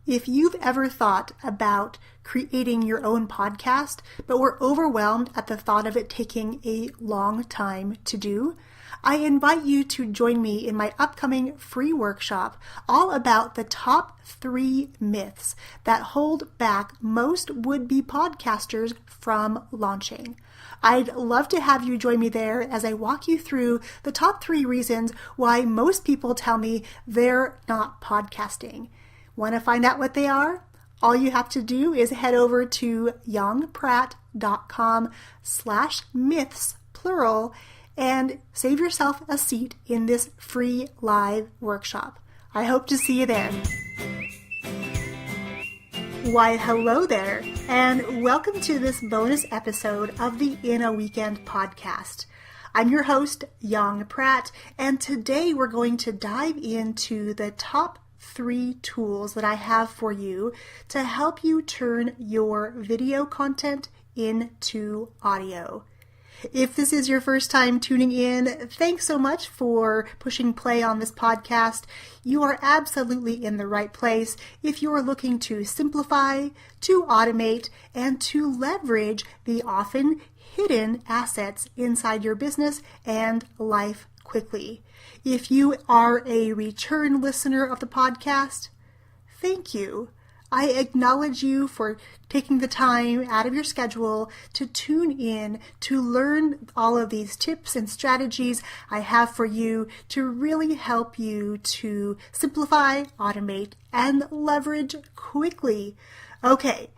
If you've ever thought about creating your own podcast, but were overwhelmed at the thought of it taking a long time to do, I invite you to join me in my upcoming free workshop all about the top 3 myths that hold back most would-be podcasters from launching. I'd love to have you join me there as I walk you through the top 3 reasons why most people tell me they're not podcasting. Want to find out what they are? All you have to do is head over to youngpratt.com/myths, plural, and save yourself a seat in this free live workshop. I hope to see you there. Why, hello there, and welcome to this bonus episode of the In a Weekend podcast. I'm your host, Young Pratt, and today we're going to dive into the top 3 tools that I have for you to help you turn your video content into audio. If this is your first time tuning in, thanks so much for pushing play on this podcast. You are absolutely in the right place if you are looking to simplify, to automate, and to leverage the often hidden assets inside your business and life quickly. If you are a return listener of the podcast, thank you. I acknowledge you for taking the time out of your schedule to tune in to learn all of these tips and strategies I have for you to really help you to simplify, automate, and leverage quickly. Okay,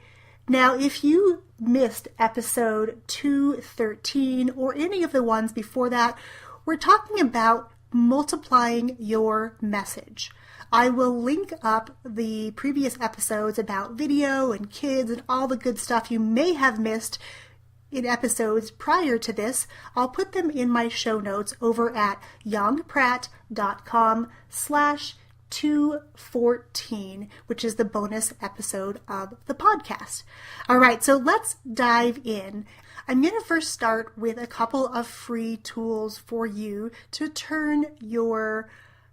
now if you missed episode 213 or any of the ones before that, we're talking about multiplying your message. I will link up the previous episodes about video and kids and all the good stuff you may have missed in episodes prior to this. I'll put them in my show notes over at youngpratt.com/214, which is the bonus episode of the podcast. All right, so let's dive in. I'm going to first start with a couple of free tools for you to turn your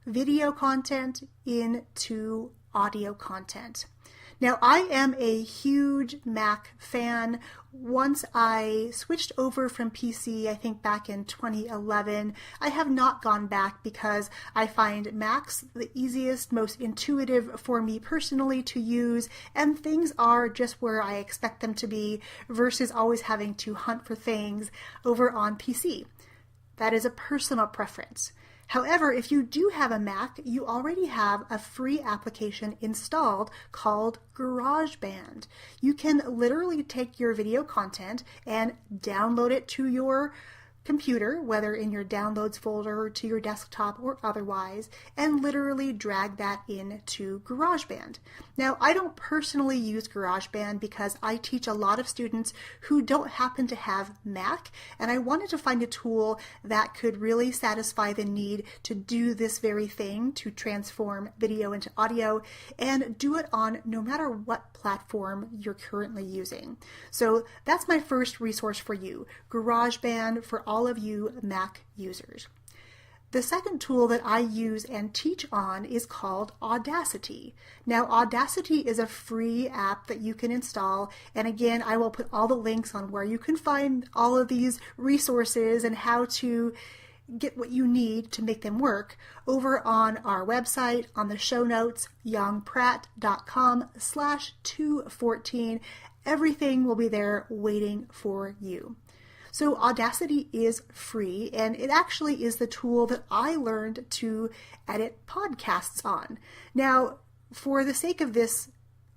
video content into audio content. Now, I am a huge Mac fan. Once I switched over from PC, I think back in 2011, I have not gone back because I find Macs the easiest, most intuitive for me personally to use, and things are just where I expect them to be versus always having to hunt for things over on PC. That is a personal preference. However, if you do have a Mac, you already have a free application installed called GarageBand. You can literally take your video content and download it to your computer, whether in your downloads folder or to your desktop or otherwise, and literally drag that into GarageBand. Now, I don't personally use GarageBand because I teach a lot of students who don't happen to have Mac, and I wanted to find a tool that could really satisfy the need to do this very thing, to transform video into audio, and do it on no matter what platform you're currently using. So that's my first resource for you, GarageBand for all of you Mac users. The second tool that I use and teach on is called Audacity. Now, Audacity is a free app that you can install, and again, I will put all the links on where you can find all of these resources and how to get what you need to make them work over on our website, on the show notes, youngpratt.com/214. Everything will be there waiting for you. So Audacity is free, and it actually is the tool that I learned to edit podcasts on. Now, for the sake of this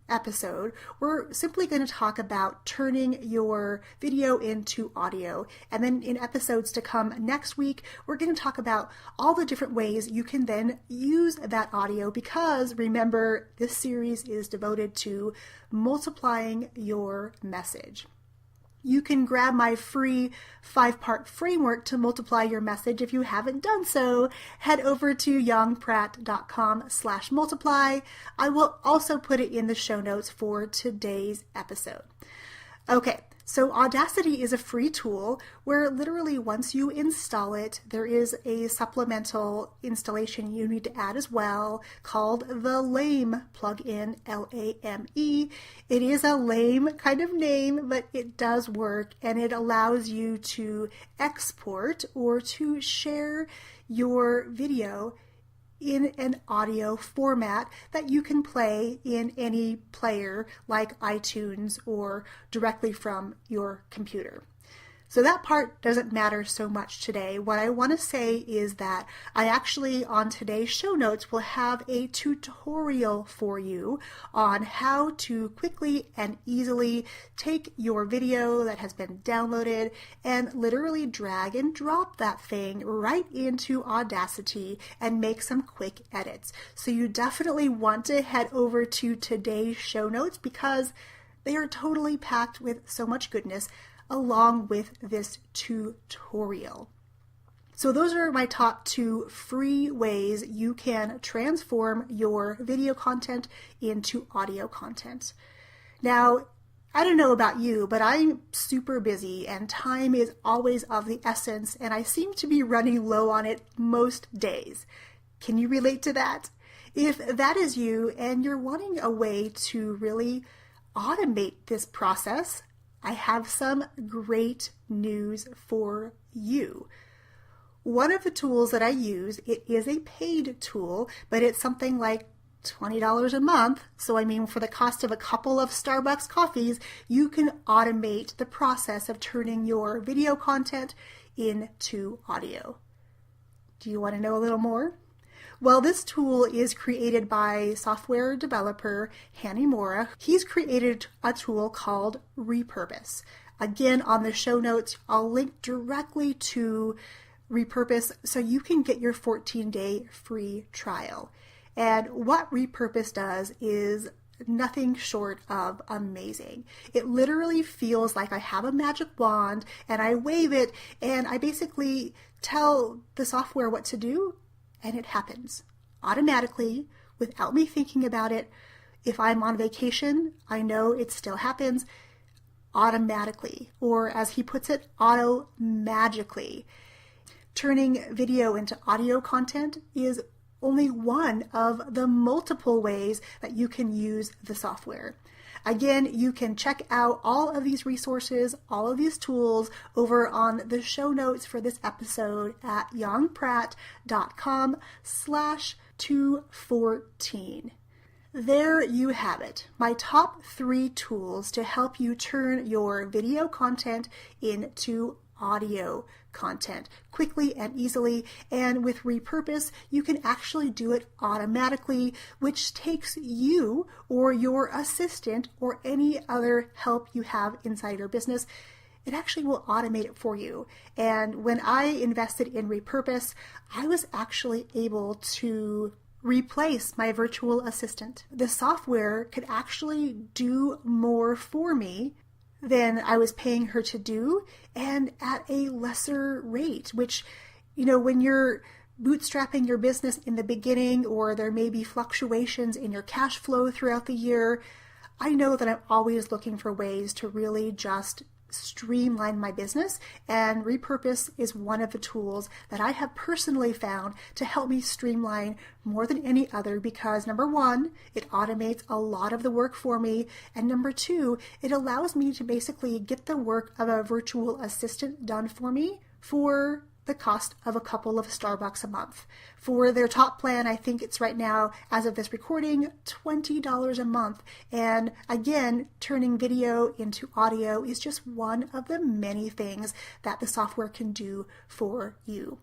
episode, we're simply going to talk about turning your video into audio. And then in episodes to come next week, we're going to talk about all the different ways you can then use that audio, because remember, this series is devoted to multiplying your message. You can grab my free 5-part framework to multiply your message. If you haven't done so, head over to youngpratt.com/multiply. I will also put it in the show notes for today's episode. Okay, so Audacity is a free tool where literally once you install it, there is a supplemental installation you need to add as well called the Lame plugin, Lame. It is a lame kind of name, but it does work, and it allows you to export or to share your video in an audio format that you can play in any player like iTunes or directly from your computer. So that part doesn't matter so much today. What I want to say is that I actually, on today's show notes, will have a tutorial for you on how to quickly and easily take your video that has been downloaded and literally drag and drop that thing right into Audacity and make some quick edits. So you definitely want to head over to today's show notes because they are totally packed with so much goodness along with this tutorial. So those are my top 2 free ways you can transform your video content into audio content. Now, I don't know about you, but I'm super busy and time is always of the essence, and I seem to be running low on it most days. Can you relate to that? If that is you and you're wanting a way to really automate this process, I have some great news for you. One of the tools that I use, it is a paid tool, but it's something like $20 a month. So I mean, for the cost of a couple of Starbucks coffees, you can automate the process of turning your video content into audio. Do you want to know a little more? Well, this tool is created by software developer Hanny Mora. He's created a tool called Repurpose. Again, on the show notes, I'll link directly to Repurpose so you can get your 14-day free trial. And what Repurpose does is nothing short of amazing. It literally feels like I have a magic wand and I wave it and I basically tell the software what to do, and it happens automatically without me thinking about it. If I'm on vacation, I know it still happens automatically, or as he puts it, auto-magically. Turning video into audio content is only one of the multiple ways that you can use the software. Again, you can check out all of these resources, all of these tools over on the show notes for this episode at yongpratt.com/214. There you have it, my top 3 tools to help you turn your video content into audio content quickly and easily, and with Repurpose you can actually do it automatically, which takes you or your assistant or any other help you have inside your business. It actually will automate it for you. And when I invested in Repurpose, I was actually able to replace my virtual assistant. The software could actually do more for me than I was paying her to do, and at a lesser rate, which, you know, when you're bootstrapping your business in the beginning, or there may be fluctuations in your cash flow throughout the year, I know that I'm always looking for ways to really just streamline my business, and Repurpose is one of the tools that I have personally found to help me streamline more than any other, because number 1, it automates a lot of the work for me, and number 2, it allows me to basically get the work of a virtual assistant done for me for the cost of a couple of Starbucks a month. For their top plan, I think it's right now, as of this recording, $20 a month. And again, turning video into audio is just one of the many things that the software can do for you.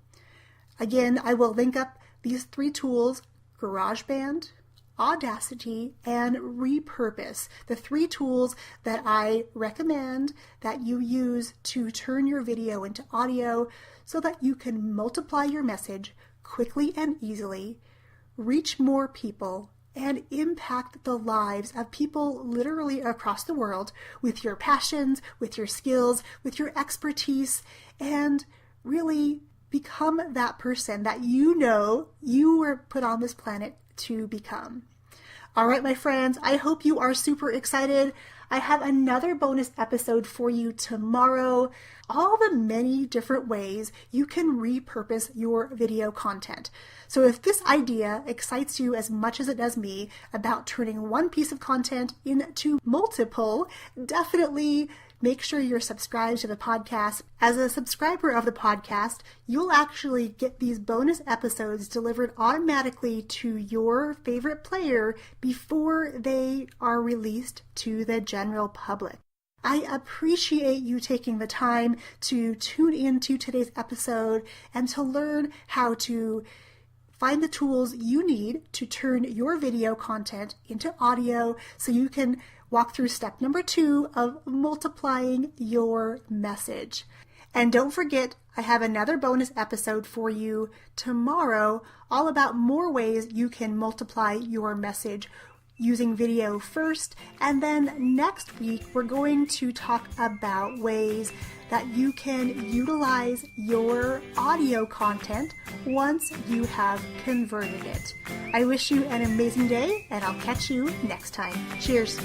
Again, I will link up these 3 tools, GarageBand, Audacity, and Repurpose, the 3 tools that I recommend that you use to turn your video into audio so that you can multiply your message quickly and easily, reach more people, and impact the lives of people literally across the world with your passions, with your skills, with your expertise, and really become that person that you know you were put on this planet to become. All right, my friends, I hope you are super excited. I have another bonus episode for you tomorrow. All the many different ways you can repurpose your video content. So if this idea excites you as much as it does me about turning one piece of content into multiple, definitely make sure you're subscribed to the podcast. As a subscriber of the podcast, you'll actually get these bonus episodes delivered automatically to your favorite player before they are released to the general public. I appreciate you taking the time to tune into today's episode and to learn how to find the tools you need to turn your video content into audio so you can walk through step number 2 of multiplying your message. And don't forget, I have another bonus episode for you tomorrow all about more ways you can multiply your message using video first. And then next week, we're going to talk about ways that you can utilize your audio content once you have converted it. I wish you an amazing day, and I'll catch you next time. Cheers.